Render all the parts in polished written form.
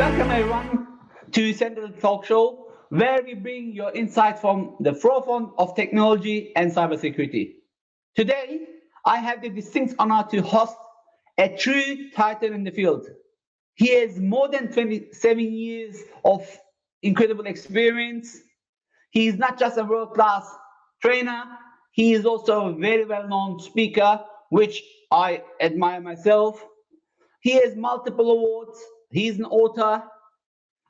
Welcome everyone to Central Talk Show, where we bring your insights from the forefront of technology and cybersecurity. Today, I have the distinct honor to host a true titan in the field. He has more than 27 years of incredible experience. He is not just a world-class trainer, he is also a very well-known speaker, which I admire myself. He has multiple awards. He's an author.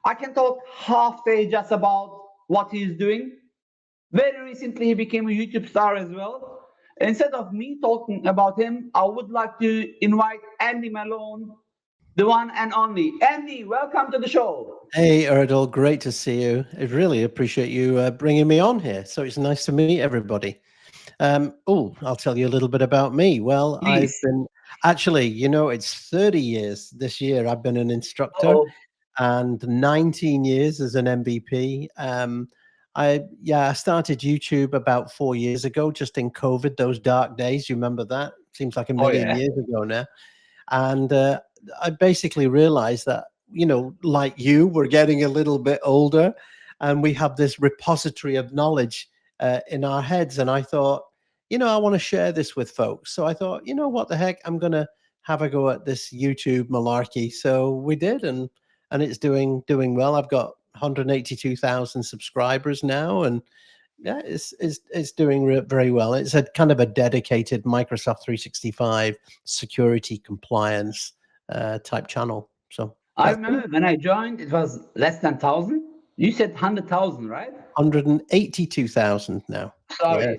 I can talk half day just about what he's doing. Very recently, he became a YouTube star as well. Instead of me talking about him, I would like to invite Andy Malone, the one and only. Andy, welcome to the show. Hey, Erdal, great to see you. I really appreciate you bringing me on here. So it's nice to meet everybody. I'll tell you a little bit about me. Well, Please. I've been actually, it's 30 years this year. I've been an instructor and 19 years as an MVP. I started YouTube about 4 years ago, just in COVID, those dark days. You remember that? Seems like a million years ago now. And I basically realized that, like you, we're getting a little bit older and we have this repository of knowledge in our heads. And I thought, I want to share this with folks. So I thought, what the heck, I'm going to have a go at this YouTube malarkey. So we did, and it's doing well. I've got 182,000 subscribers now, and yeah, it's doing very well. It's a kind of a dedicated Microsoft 365 security compliance type channel. So I remember when I joined, it was less than 1,000. You said 100,000, right? 182,000 now. Sorry.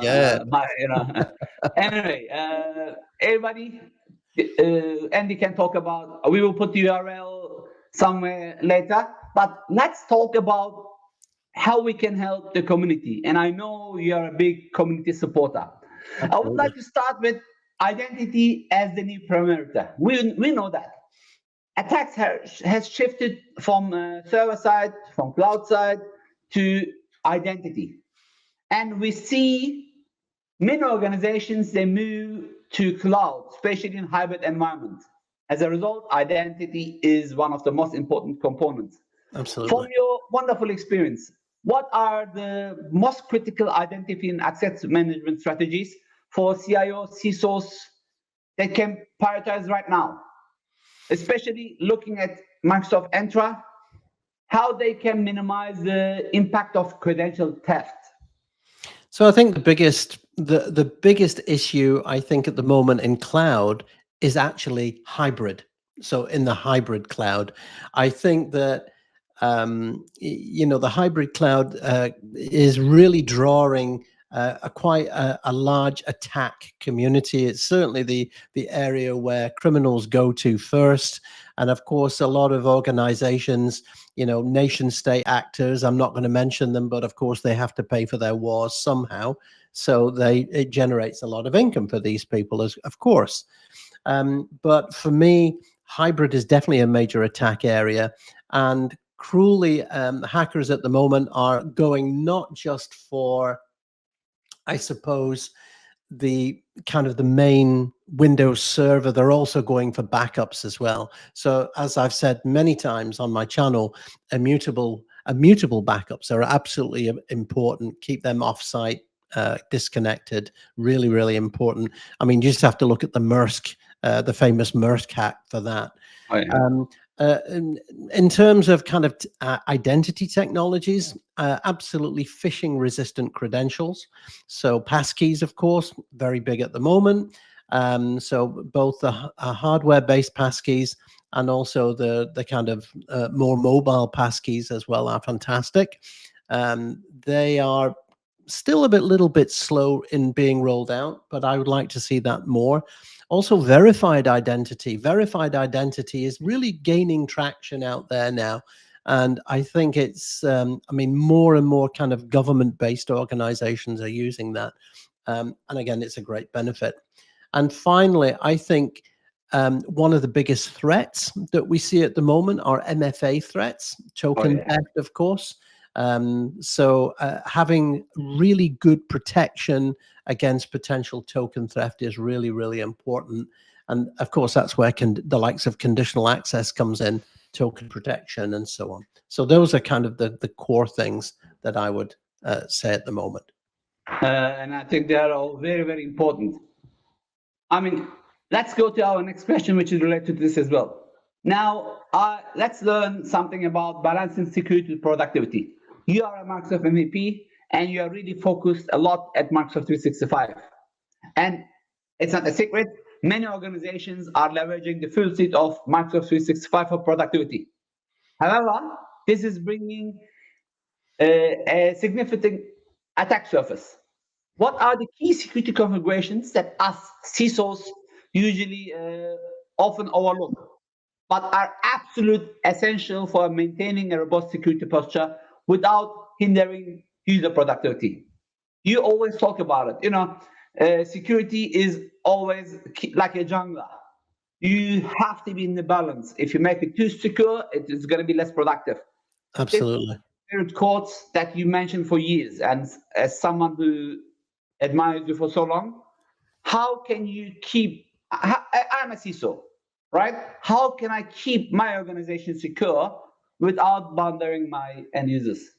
Yeah. Anyway, everybody, Andy can talk about. We will put the URL somewhere later. But let's talk about how we can help the community. And I know you are a big community supporter. Absolutely. I would like to start with identity as the new perimeter. We know that. Attacks has shifted from server side, from cloud side to identity. And we see many organizations, they move to cloud, especially in hybrid environments. As a result, identity is one of the most important components. Absolutely. From your wonderful experience, what are the most critical identity and access management strategies for CIOs, CISOs that can prioritize right now? Especially looking at Microsoft Entra, how they can minimize the impact of credential theft. So I think the biggest issue I think at the moment in cloud is actually hybrid. So in the hybrid cloud, I think that the hybrid cloud is really drawing quite a large attack community. It's certainly the area where criminals go to first. And of course, a lot of organizations, nation state actors, I'm not going to mention them, but of course they have to pay for their wars somehow. So it generates a lot of income for these people, of course. But for me, hybrid is definitely a major attack area. And cruelly, hackers at the moment are going not just for, I suppose, the kind of the main Windows server, they're also going for backups as well. So as I've said many times on my channel, immutable backups are absolutely important. Keep them offsite, disconnected, really, really important. I mean, you just have to look at the Maersk, the famous Maersk hack for that. Oh, yeah. In terms of kind of identity technologies, absolutely phishing resistant credentials. So passkeys, of course, very big at the moment. So both the hardware based passkeys and also the kind of more mobile passkeys as well are fantastic. They are still a little bit slow in being rolled out, but I would like to see that more. Also, verified identity. Verified identity is really gaining traction out there now. And I think it's, more and more kind of government-based organizations are using that. And again, it's a great benefit. And finally, I think one of the biggest threats that we see at the moment are MFA threats, token theft, of course. So having really good protection against potential token theft is really, really important. And of course, that's where the likes of conditional access comes in. token protection, and so on. So those are kind of the core things that I would say at the moment. And I think they are all very, very important. I mean, let's go to our next question, which is related to this as well. Now, let's learn something about balancing security with productivity. You are a Microsoft MVP, and you are really focused a lot at Microsoft 365. And it's not a secret, many organizations are leveraging the full suite of Microsoft 365 for productivity. However, this is bringing a significant attack surface. What are the key security configurations that us CISOs usually often overlook, but are absolute essential for maintaining a robust security posture without hindering user productivity? You always talk about it. Security is always like a jungler. You have to be in the balance. If you make it too secure, it is going to be less productive. Absolutely. Favorite quotes that you mentioned for years, and as someone who admires you for so long, how can you keep? I'm a CISO, right? How can I keep my organization secure without bothering my end users?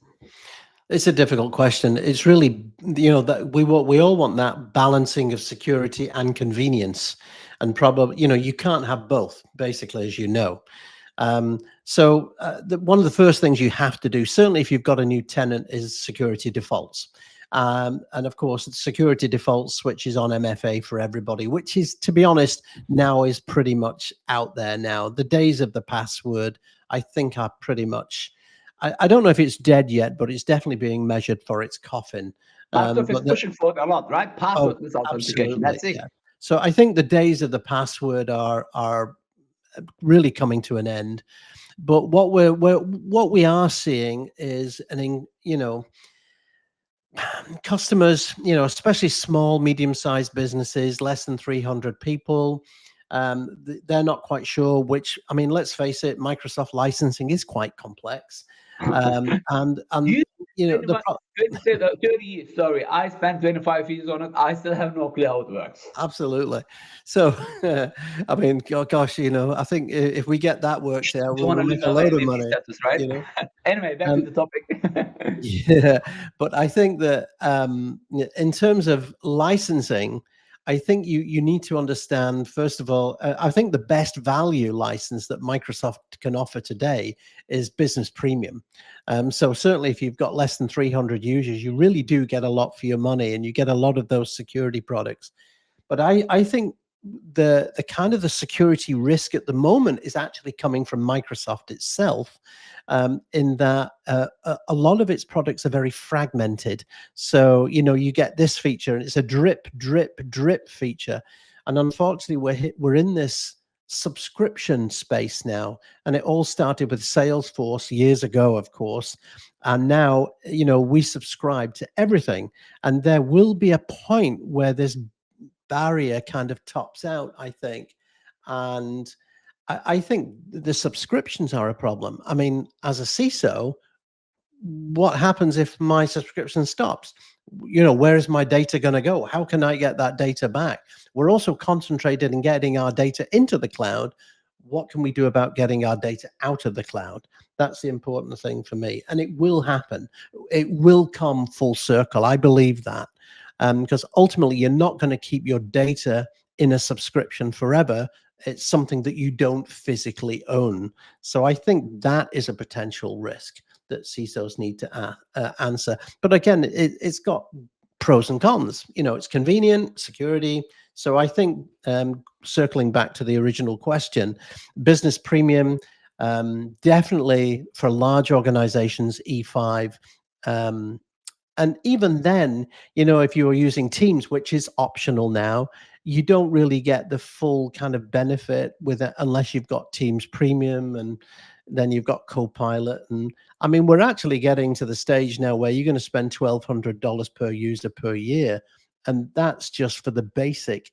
It's a difficult question. It's really, that we all want that balancing of security and convenience, and probably, you can't have both, basically, as you know. So one of the first things you have to do, certainly if you've got a new tenant, is security defaults. And of course, security defaults switches on MFA for everybody, which is, to be honest, now is pretty much out there now. The days of the password, I think, are pretty much, I don't know if it's dead yet, but it's definitely being measured for its coffin. Microsoft is pushing for it a lot, right? Passwordless authentication. That's it. Yeah. So I think the days of the password are really coming to an end. But what we are seeing is customers, especially small, medium-sized businesses, less than 300 people. They're not quite sure which. I mean, let's face it, Microsoft licensing is quite complex. And the 30 years, sorry, I spent 25 years on it. I still have no clue how it works. Absolutely. So, I mean, gosh, I think if we get that worked out, we'll make a load of money. Status, right? Anyway, back to the topic. Yeah, but I think that in terms of licensing, I think you need to understand, first of all, I think the best value license that Microsoft can offer today is Business Premium. So certainly if you've got less than 300 users, you really do get a lot for your money, and you get a lot of those security products. But I think the kind of the security risk at the moment is actually coming from Microsoft itself, in that a lot of its products are very fragmented. So, you get this feature and it's a drip, drip, drip feature. And unfortunately, we're in this subscription space now. And it all started with Salesforce years ago, of course. And now, we subscribe to everything. And there will be a point where this barrier kind of tops out, I think. And I think the subscriptions are a problem. I mean, as a CISO, what happens if my subscription stops? Where is my data going to go? How can I get that data back? We're also concentrated in getting our data into the cloud. What can we do about getting our data out of the cloud? That's the important thing for me. And it will happen. It will come full circle. I believe that. Because ultimately, you're not going to keep your data in a subscription forever. It's something that you don't physically own. So I think that is a potential risk that CISOs need to answer. But again, it's got pros and cons. It's convenient, security. So I think, circling back to the original question, Business Premium, definitely for large organizations, E5. And even then, if you are using Teams, which is optional now, you don't really get the full kind of benefit with it unless you've got Teams Premium, and then you've got Copilot. And I mean, we're actually getting to the stage now where you're going to spend $1,200 per user per year. And that's just for the basic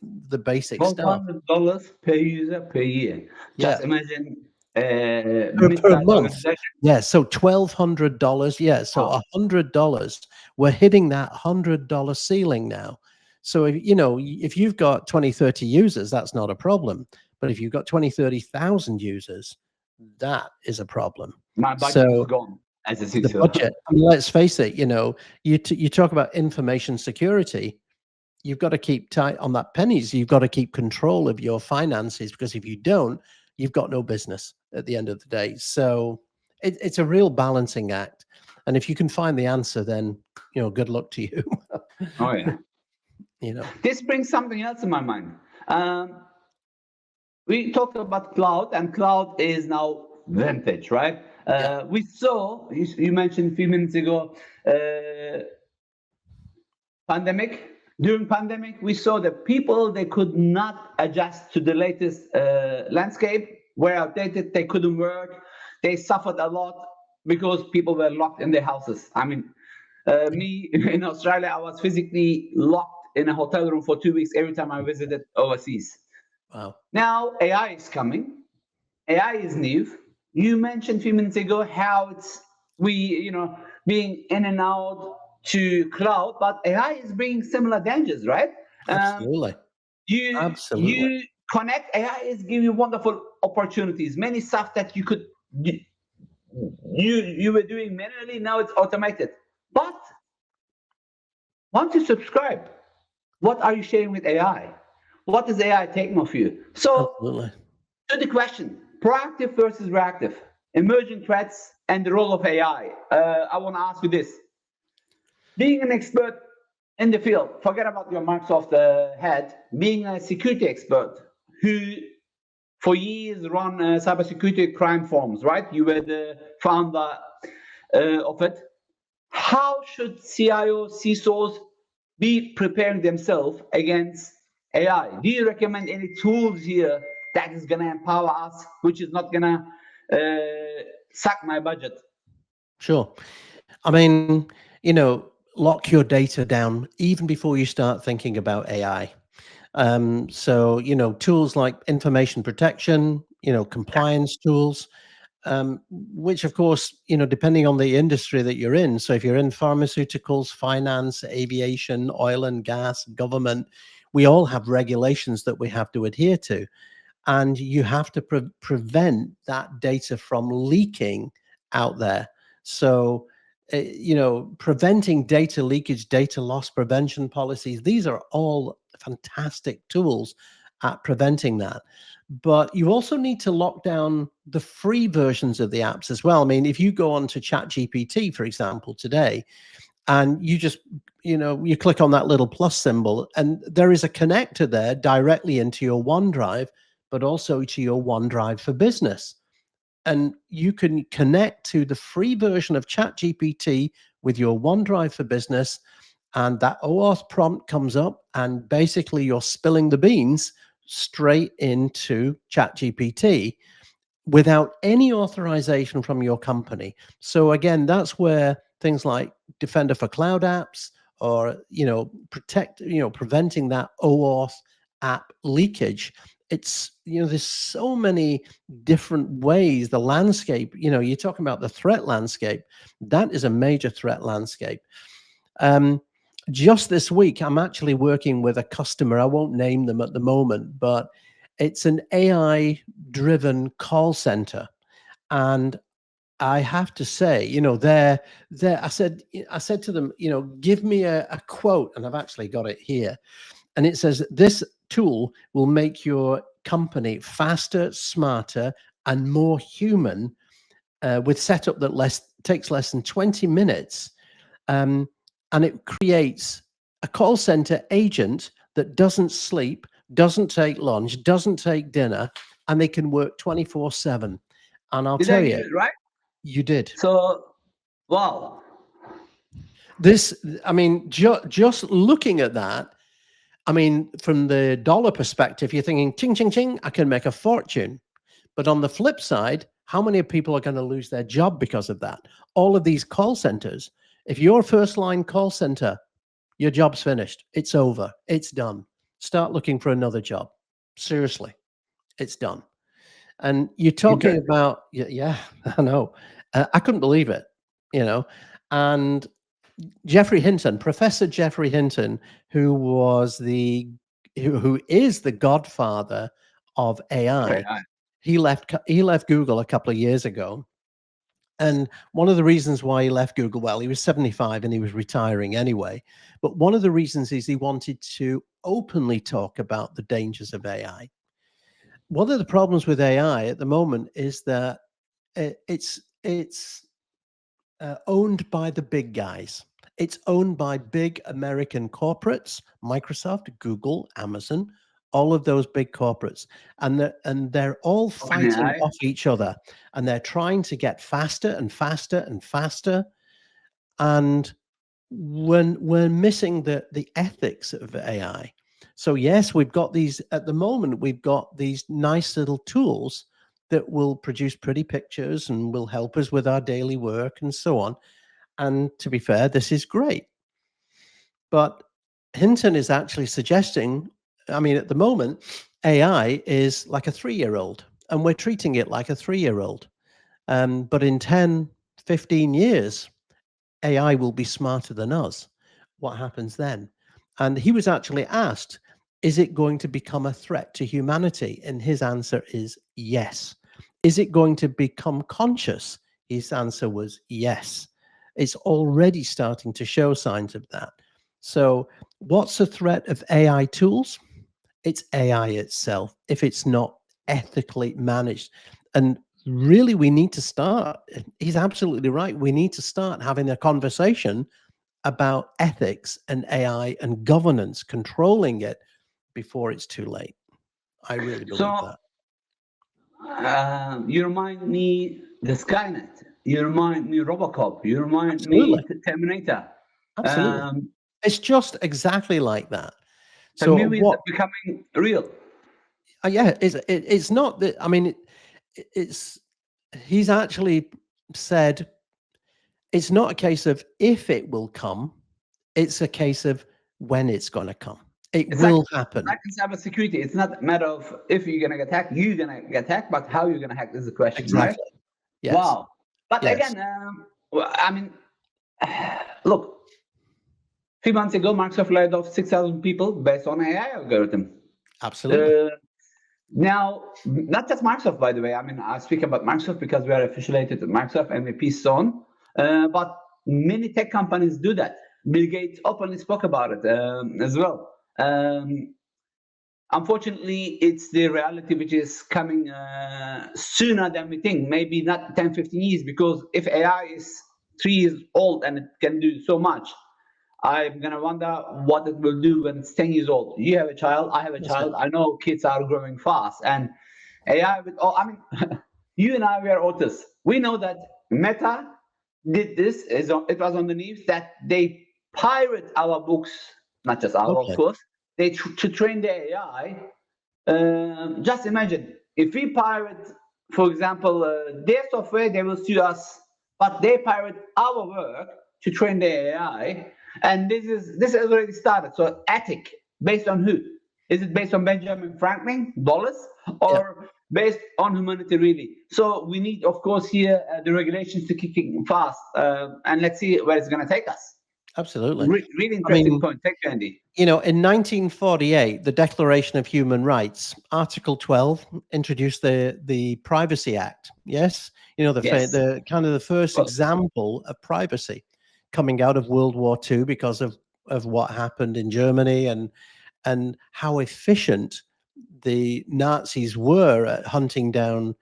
stuff. $1,200 per user per year. Just imagine per month. Yeah, so $1,200. Yeah, so $100. We're hitting that $100 ceiling now. So if you've got 20, 30 users, that's not a problem. But if you've got 20, 30,000 users, that is a problem. My budget is So gone as a the CISO. budget, I mean, let's face it, you talk about information security, you've got to keep tight on that pennies. You've got to keep control of your finances, because if you don't, you've got no business at the end of the day. So it's a real balancing act. And if you can find the answer, then, good luck to you. Oh yeah. you know, This brings something else in my mind. We talked about cloud, and cloud is now vintage, right? yeah, We saw, you mentioned a few minutes ago, pandemic. During pandemic, we saw that people, they could not adjust to the latest landscape, were outdated, they couldn't work, they suffered a lot because people were locked in their houses. I mean, me in Australia, I was physically locked in a hotel room for 2 weeks every time I visited overseas. wow. Now AI is coming. AI is new. You mentioned a few minutes ago how it's being in and out to cloud, but AI is bringing similar dangers, right? Um, Absolutely. you Absolutely. you connect. AI is giving you wonderful opportunities. Many stuff that you were doing manually, now it's automated. But once you subscribe, what are you sharing with AI? What is AI taking of you? So Absolutely. to the question, proactive versus reactive, emerging threats and the role of AI. I want to ask you this. Being an expert in the field, forget about your Microsoft head, being a security expert who for years run cybersecurity crime forums, right? You were the founder of it. How should CIOs, CISOs be preparing themselves against AI? Do you recommend any tools here that is going to empower us, which is not going to suck my budget? Sure. I mean, lock your data down even before you start thinking about AI. So, tools like information protection, compliance tools, which of course, depending on the industry that you're in. So if you're in pharmaceuticals, finance, aviation, oil and gas, government, we all have regulations that we have to adhere to. And you have to prevent that data from leaking out there. So, preventing data leakage, data loss prevention policies, these are all fantastic tools at preventing that. But you also need to lock down the free versions of the apps as well. I mean, if you go on to ChatGPT, for example, today, and you just you click on that little plus symbol, and there is a connector there directly into your OneDrive, but also to your OneDrive for Business, and you can connect to the free version of ChatGPT with your OneDrive for Business, and that OAuth prompt comes up, and basically you're spilling the beans straight into ChatGPT without any authorization from your company. So again, that's where things like Defender for Cloud Apps, or preventing that OAuth app leakage. It's there's so many different ways. The landscape, you're talking about the threat landscape. That is a major threat landscape. Just this week, I'm actually working with a customer. I won't name them at the moment, but it's an AI driven call center. And I have to say, I said to them, give me a quote, and I've actually got it here. And it says, this tool will make your company faster, smarter, and more human, with setup that takes less than 20 minutes. And it creates a call center agent that doesn't sleep, doesn't take lunch, doesn't take dinner, and they can work 24/7. And I'll Did I tell hear you, it right? you did. So, wow. This, I mean, just looking at that, I mean, from the dollar perspective, you're thinking, ching, ching, ching, I can make a fortune. But on the flip side, how many people are going to lose their job because of that? All of these call centers, if you're a first line call center, your job's finished. It's over. It's done. Start looking for another job. Seriously, it's done. And you're talking Interesting. about, yeah, I know. I couldn't believe it, And Jeffrey Hinton, Professor Jeffrey Hinton, who is the godfather of AI. Okay. he left Google a couple of years ago. And one of the reasons why he left Google, well, he was 75 and he was retiring anyway. But one of the reasons is he wanted to openly talk about the dangers of AI. One of the problems with AI at the moment is that it's owned by the big guys. It's owned by big American corporates, Microsoft, Google, Amazon, all of those big corporates, and they're all fighting OpenAI. off each other, and they're trying to get faster and faster and faster. And when we're missing the ethics of AI. So yes, we've got these at the moment. We've got these nice little tools that will produce pretty pictures and will help us with our daily work and so on. And to be fair, this is great. But Hinton is actually suggesting, I mean, at the moment, AI is like a 3-year-old, and we're treating it like a 3-year-old. But in 10, 15 years, AI will be smarter than us. What happens then? And he was actually asked, is it going to become a threat to humanity? And his answer is yes. Is it going to become conscious? His answer was yes. It's already starting to show signs of that. So what's the threat of AI tools? It's AI itself, if it's not ethically managed. And really, we need to start, he's absolutely right, we need to start having a conversation about ethics and AI and governance, controlling it before it's too late. I really believe So that. you remind me the Skynet. You remind me Robocop. You remind me Absolutely. Terminator. Absolutely. Um, It's just exactly like that. the So movies what, are becoming real. yeah, it's not that, I mean, it's, he's actually said, it's not a case of if it will come, it's a case of when it's going to come. It It's like will happen. in cybersecurity. It's not a matter of if you're gonna get hacked, you're gonna get hacked, but how you're gonna hack is the question, right? Exactly. Yes. Wow. But Yes. again, I mean, look, 3 months ago, Microsoft laid off 6,000 people based on AI algorithm. Absolutely. Now, not just Microsoft, by the way. I mean, I speak about Microsoft because we are affiliated with Microsoft, MVP, so on. But many tech companies do that. Bill Gates openly spoke about it as well. Unfortunately, it's the reality which is coming sooner than we think. Maybe not 10, 15 years, because if AI is 3 years old and it can do so much, I'm gonna wonder what it will do when it's 10 years old. You have a child, I have a That's it. child. I know kids are growing fast, and AI with all. I mean, you and I, we are autists. We know that Meta did this. It was on the news that they pirate our books, not just our, of Totally. course. They to train the AI. Just imagine if we pirate, for example, their software, they will sue us, but they pirate our work to train the AI, and this has already started. So ethic based on who? Is it based on Benjamin Franklin dollars, Yeah. or based on humanity really? So we need, of course, here the regulations to kick in fast, and let's see where it's going to take us. Absolutely. Really I interesting mean, point. Thank you, Andy. you know, in 1948, the Declaration of Human Rights, Article 12, introduced the Privacy Act. Yes, you know, Yes, the kind of the first well, example of privacy coming out of World War II because of what happened in Germany and how efficient the Nazis were at hunting down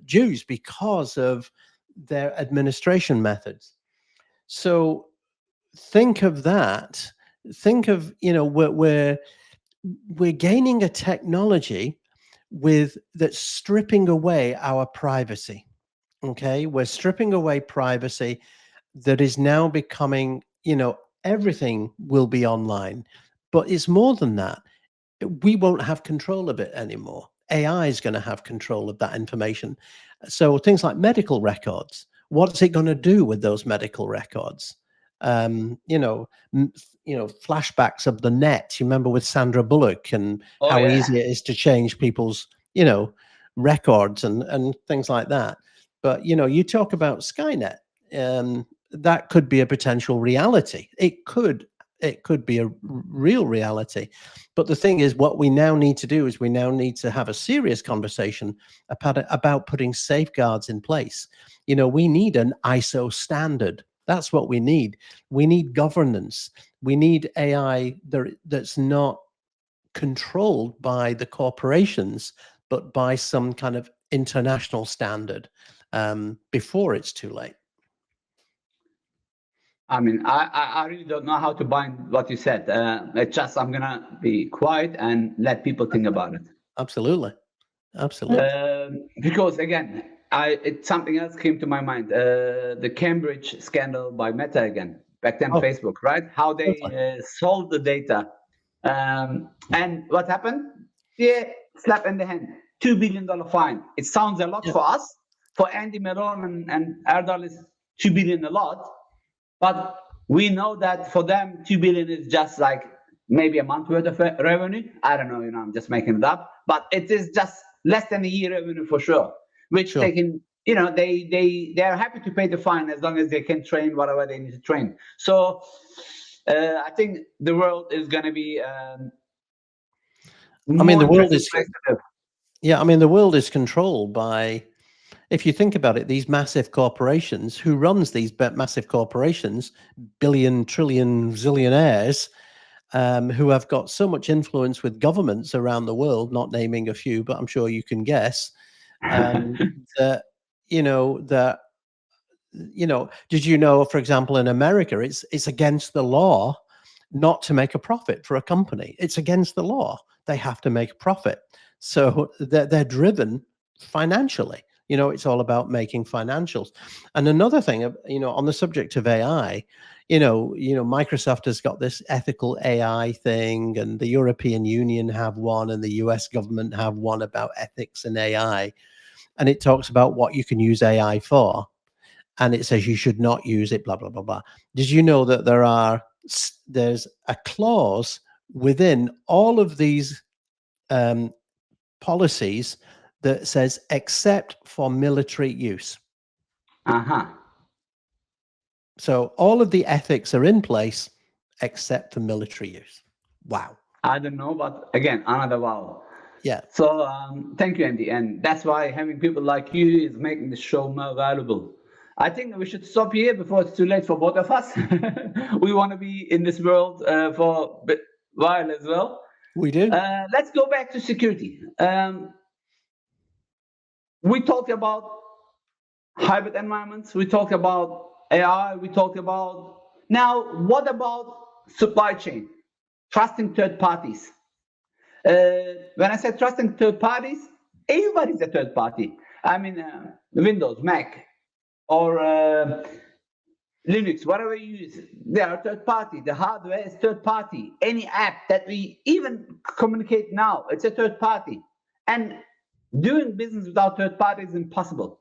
Jews because of their administration methods. So think of that. Think of, you know, we're gaining a technology with that's stripping away our privacy. Okay, we're stripping away privacy that is now becoming, you know, everything will be online, but it's more than that. We won't have control of it anymore. AI is going to have control of that information. So things like medical records, what's it going to do with those medical records? You know, flashbacks of the net. You remember with Sandra Bullock and oh how yeah. easy it is to change people's, you know, records and things like that. But you know, you talk about Skynet. That could be a potential reality. It could it could be a real reality. But the thing is, what we now need to do is we now need to have a serious conversation about putting safeguards in place. You know, we need an ISO standard. That's what we need. We need governance. We need AI that's not controlled by the corporations, but by some kind of international standard before it's too late. I mean, I really don't know how to bind what you said. It's just I'm gonna be quiet and let people think about it. Absolutely, absolutely. Because again, it's something else came to my mind. The Cambridge scandal by Meta again. Back then, Oh, Facebook, right? How they totally. sold the data, and what happened? Yeah, slap in the hand. $2 billion fine. It sounds a lot Yeah, for us. For Andy Meron and Erdal is 2 billion a lot. But we know that for them, 2 billion is just like maybe a month worth of revenue. I don't know, I'm just making it up, but it is just less than a year revenue for sure, which sure. they can, they are happy to pay the fine as long as they can train whatever they need to train. So I think the world is going to be I mean, more the world interesting is, place to live. yeah, I mean, the world is controlled by, if you think about it, these massive corporations. Who runs these massive corporations? Billion, trillion, zillionaires, who have got so much influence with governments around the world, not naming a few, but I'm sure you can guess, that, that, did you know, for example, in America, it's against the law not to make a profit for a company. It's against the law. They have to make a profit. So they're driven financially. It's all about making financials. And another thing, on the subject of AI, Microsoft has got this ethical AI thing, and the European Union have one, and the US government have one about ethics and AI. And it talks about what you can use AI for. And it says you should not use it, blah, blah, blah, blah. Did you know that there's a clause within all of these policies that says except for military use? Uh-huh. So all of the ethics are in place except for military use. Wow. I don't know, but again, another wow. Yeah. So thank you, Andy, and that's why having people like you is making the show more valuable. I think we should stop here before it's too late for both of us. We want to be in this world for a while as well. We do. Let's go back to security. We talked about hybrid environments. We talked about AI. We talked about now. What about supply chain? Trusting third parties. When I say trusting third parties, everybody's a third party. I mean, Windows, Mac, or Linux, whatever you use, they are third party. The hardware is third party. Any app that we even communicate now, it's a third party. And doing business without third party is impossible.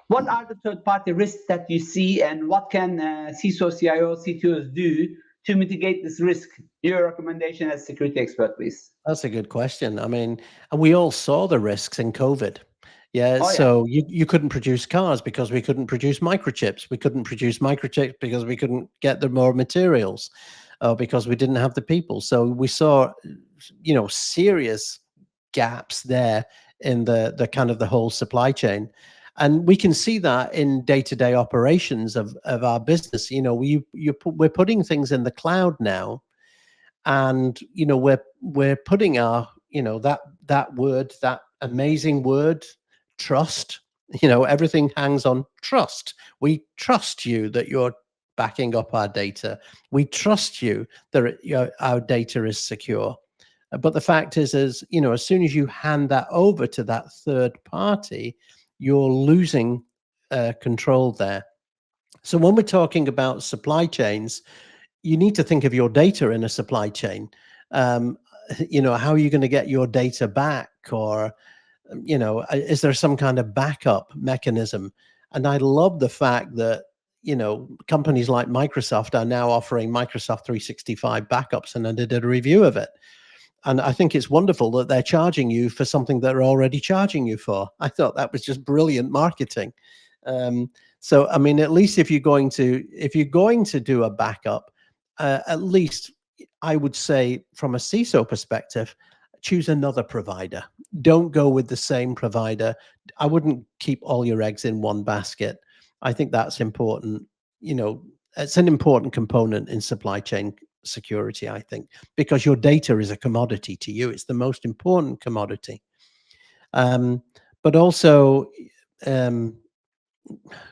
What are the third party risks that you see, and what can CISO, CIO, CTOs do to mitigate this risk? Your recommendation as security expert, please. That's a good question. I mean, and we all saw the risks in COVID. Yeah, Oh, yeah. so you couldn't produce cars because we couldn't produce microchips. We couldn't produce microchips because we couldn't get the more materials, because we didn't have the people. So we saw, serious gaps there in the kind of the whole supply chain. And we can see that in day-to-day operations of our business. We're putting things in the cloud now, and we're putting our that word, that amazing word, trust. Everything hangs on trust. We trust you that you're backing up our data. We trust you that our data is secure. But the fact is as soon as you hand that over to that third party, you're losing control there. So when we're talking about supply chains, you need to think of your data in a supply chain. How are you going to get your data back? Or, is there some kind of backup mechanism? And I love the fact that, companies like Microsoft are now offering Microsoft 365 backups, and I did a review of it. And I think it's wonderful that they're charging you for something they're already charging you for. I thought that was just brilliant marketing. So, I mean, at least if you're going to do a backup, at least I would say from a CISO perspective, choose another provider. Don't go with the same provider. I wouldn't keep all your eggs in one basket. I think that's important. You know, it's an important component in supply chain security, I think, because your data is a commodity to you. It's the most important commodity. But also, um,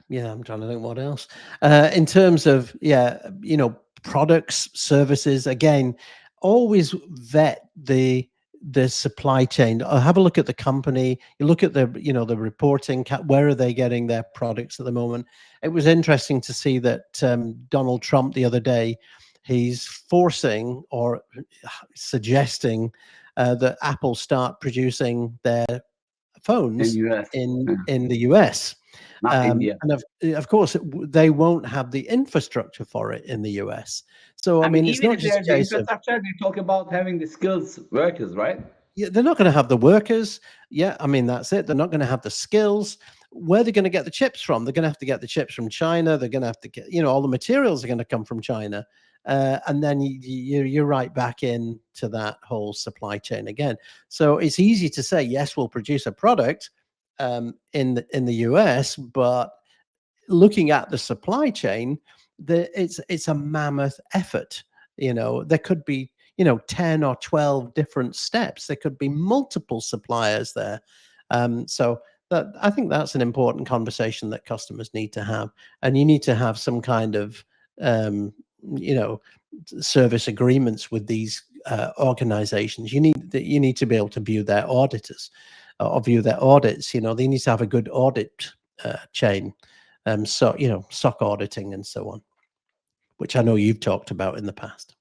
yeah, I'm trying to think what else. In terms of, yeah, you know, products, services, again, always vet the supply chain. Have a look at the company. You look at the, you know, the reporting. Where are they getting their products at the moment? It was interesting to see that Donald Trump the other day, he's forcing or suggesting that Apple start producing their In phones US, yeah. in the US. Not India. And of course, they won't have the infrastructure for it in the US. So, I I mean, mean, it's even not if just there's a the case of, infrastructure, they talk about having the skills workers, right? yeah, they're not going to have the workers. Yeah, I mean, that's it. They're not going to have the skills. Where they're going to get the chips from? They're going to have to get the chips from China. They're going to have to get, you know, all the materials are going to come from China. And then you're right back into that whole supply chain again. So it's easy to say, yes, we'll produce a product in the US, but looking at the supply chain, it's a mammoth effort. You know, there could be, you know, 10 or 12 different steps. There could be multiple suppliers there. So that, I think that's an important conversation that customers need to have. And you need to have some kind of, um, you know, service agreements with these organizations. You need to be able to view their auditors or view their audits. You know, they need to have a good audit chain. So, you know, SOC auditing and so on, which I know you've talked about in the past.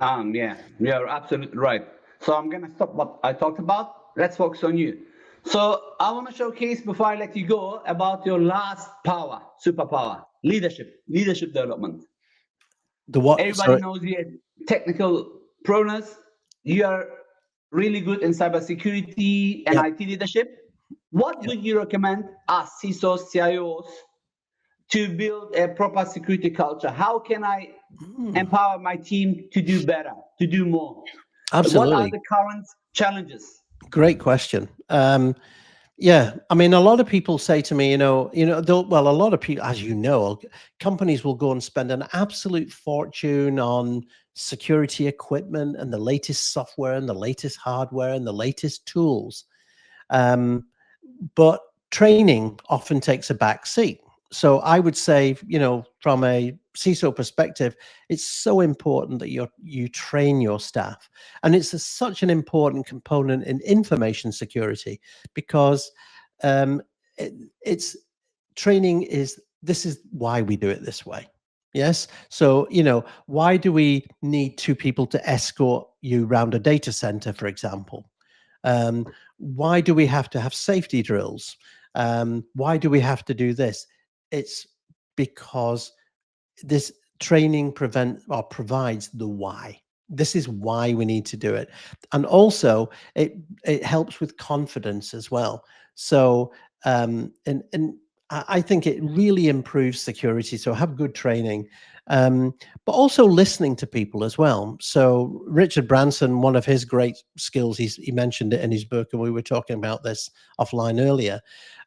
Yeah, you're absolutely right. So I'm gonna stop what I talked about. Let's focus on you. So I want to showcase before I let you go about your last power, superpower, leadership development. The what? Everybody Sorry. knows your technical proneness. You are really good in cybersecurity and Yep. IT leadership. What Yep. would you recommend us, CISOs, CIOs, to build a proper security culture? How can I empower my team to do better, to do more? What are Absolutely. the current challenges? Great question. Yeah, I mean, a lot of people say to me, well, a lot of people, as you know, companies will go and spend an absolute fortune on security equipment and the latest software and the latest hardware and the latest tools. Um, but training often takes a back seat. So I would say, you know, from a CISO perspective, it's so important that you train your staff, and such an important component in information security because um, it, it's training is this is why we do it this way. Yes. So, you know, why do we need two people to escort you around a data center, for example? Why do we have to have safety drills? Why do we have to do this? It's because this training provides the why. This is why we need to do it, and also it helps with confidence as well. So and I think it really improves security. So have good training, but also listening to people as well. So Richard Branson, one of his great skills, he mentioned it in his book, and we were talking about this offline earlier.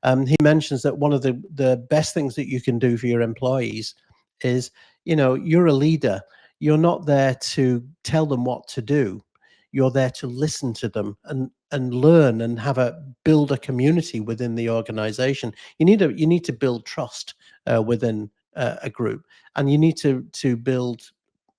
He mentions that one of the best things that you can do for your employees is, you know, you're a leader. You're not there to tell them what to do. You're there to listen to them and learn and build a community within the organization. You need to build trust within a group, and you need to build.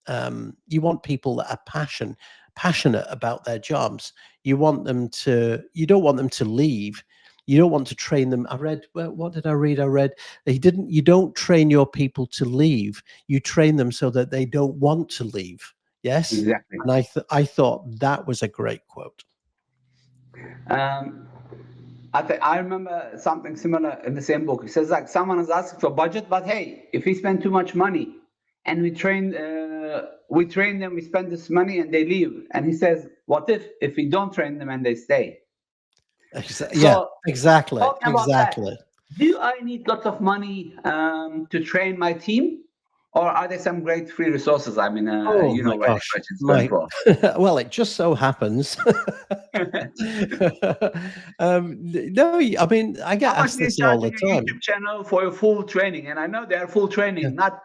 You want people that are passionate about their jobs. You want them to. You don't want them to leave. You don't want to train them. I read, well, what did I read? I read you don't train your people to leave. You train them so that they don't want to leave. Yes. Exactly. And I thought that was a great quote. Um, I remember something similar in the same book. It says like someone is asking for budget, but hey, if we spend too much money and we train them, we spend this money and they leave. And he says, what if we don't train them and they stay? Yeah, So exactly. talking about that, Exactly. do I need lots of money to train my team, Or are there some great free resources? I mean, Oh you my know where the gosh, question's going for. well, it just so happens. No, I mean, I get How much asked do you this charge all on the your time. YouTube channel for your full training? And I know they are full Yeah, training, not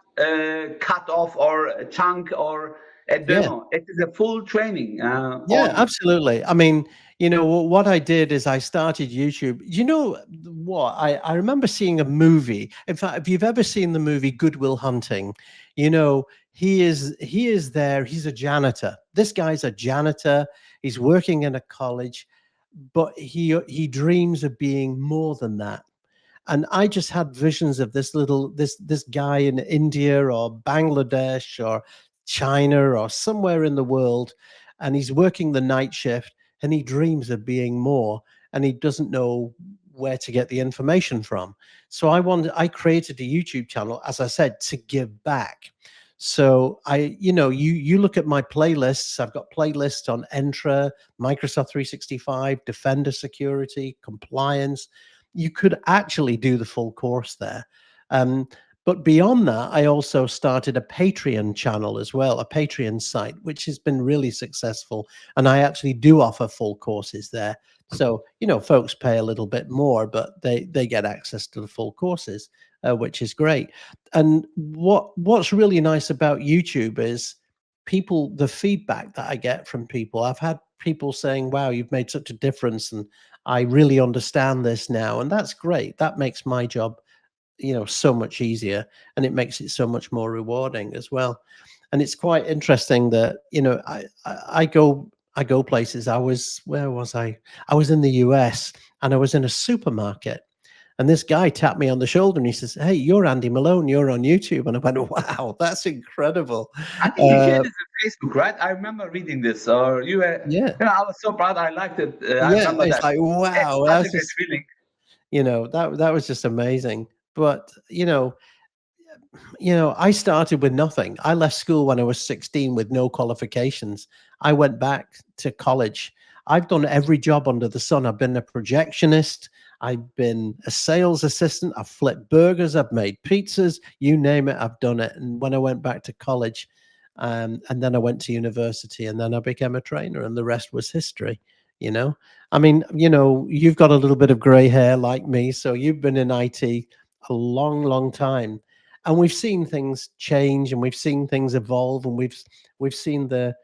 cut off or a chunk or a yeah. demo. It is a full training Yeah, on. absolutely. I mean, what I did is I started YouTube. You know what? I remember seeing a movie. In fact, if you've ever seen the movie Good Will Hunting, he is there. He's a janitor. This guy's a janitor. He's working in a college, but he dreams of being more than that. And I just had visions of this guy in India or Bangladesh or China or somewhere in the world, and he's working the night shift, and he dreams of being more, and he doesn't know where to get the information from. So I created a YouTube channel, as I said, to give back. So you look at my playlists. I've got playlists on Entra, Microsoft 365, Defender Security, compliance. You could actually do the full course there. Um, but beyond that, I also started a Patreon channel as well, a Patreon site, which has been really successful. And I actually do offer full courses there. So, folks pay a little bit more, but they get access to the full courses, which is great. And what's really nice about YouTube is the feedback that I get from people. I've had people saying, wow, you've made such a difference. And I really understand this now. And that's great. That makes my job, so much easier, and it makes it so much more rewarding as well. And it's quite interesting that, I go places. Where was I? I was in the US, and I was in a supermarket, and this guy tapped me on the shoulder and he says, "Hey, you're Andy Malone. You're on YouTube." And I went, "Wow, that's incredible." I think you shared Uh, this on Facebook, right? I remember reading this, or you were. yeah, I was so proud. I liked it. I yeah. remember It's that. like, It's wow, such that's a great just, feeling. that was just amazing. But I started with nothing. I left school when I was 16 with no qualifications. I went back to college. I've done every job under the sun. I've been a projectionist. I've been a sales assistant. I've flipped burgers. I've made pizzas. You name it, I've done it. And when I went back to college, and then I went to university, and then I became a trainer, and the rest was history. You know, I mean, you've got a little bit of gray hair like me, so you've been in IT a long, long time, and we've seen things change, and we've seen things evolve, and we've seen the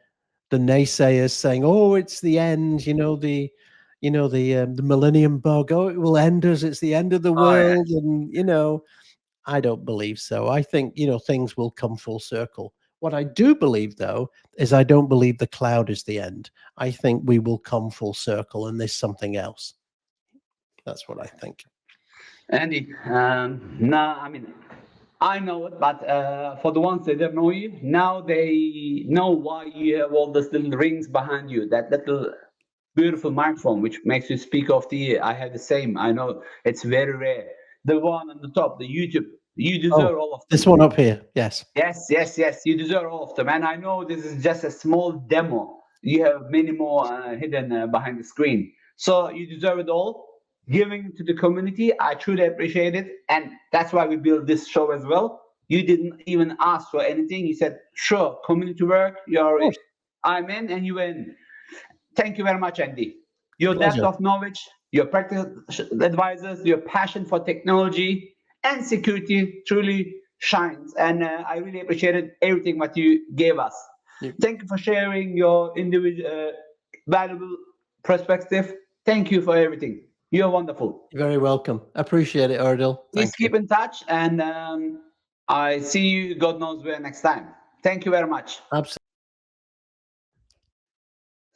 naysayers saying, "Oh, it's the end," the millennium bug. "Oh, it will end us. It's the end of the Oh yeah. world," and I don't believe so. I think things will come full circle. What I do believe, though, is I don't believe the cloud is the end. I think we will come full circle, and there's something else. That's what I think. Andy, no, I mean, I know it, but for the ones that don't know you, now they know why you have all these little rings behind you, that little beautiful microphone, which makes you speak of the ear. I have the same. I know it's very rare. The one on the top, the YouTube, you Oh, deserve all of this them. one up here. Yes. Yes, yes, yes. You deserve all of them. And I know this is just a small demo. You have many more hidden behind the screen. So you deserve it all. Giving to the community, I truly appreciate it. And that's why we built this show as well. You didn't even ask for anything. You said, sure, community work, Of you're, course. I'm in, and you in. Thank you very much, Andy. Your depth Pleasure. of knowledge, your practical advisors, your passion for technology and security truly shines. And I really appreciated everything what you gave us. You- Thank you for sharing your individual valuable perspective. Thank you for everything. You're wonderful. You're very welcome. Appreciate it, Ardil. Please Thank you. keep in touch, and I see you, God knows where, next time. Thank you very much. Absolutely.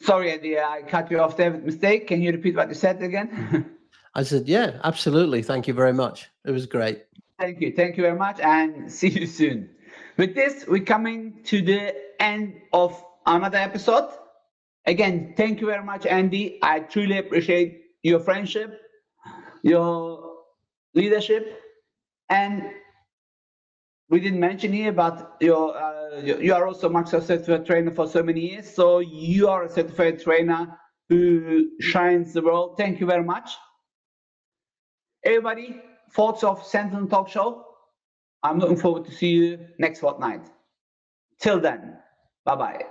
Sorry, Andy, I cut you off there with mistake. Can you repeat what you said again? I said, yeah, absolutely. Thank you very much. It was great. Thank you. Thank you very much, and see you soon. With this, we're coming to the end of another episode. Again, thank you very much, Andy. I truly appreciate your friendship, your leadership, and we didn't mention here, but you are also Microsoft certified trainer for so many years. So you are a certified trainer who shines the world. Thank you very much. Everybody, thoughts of Sentinel Talk Show? I'm looking forward to see you next fortnight. Till then, bye-bye.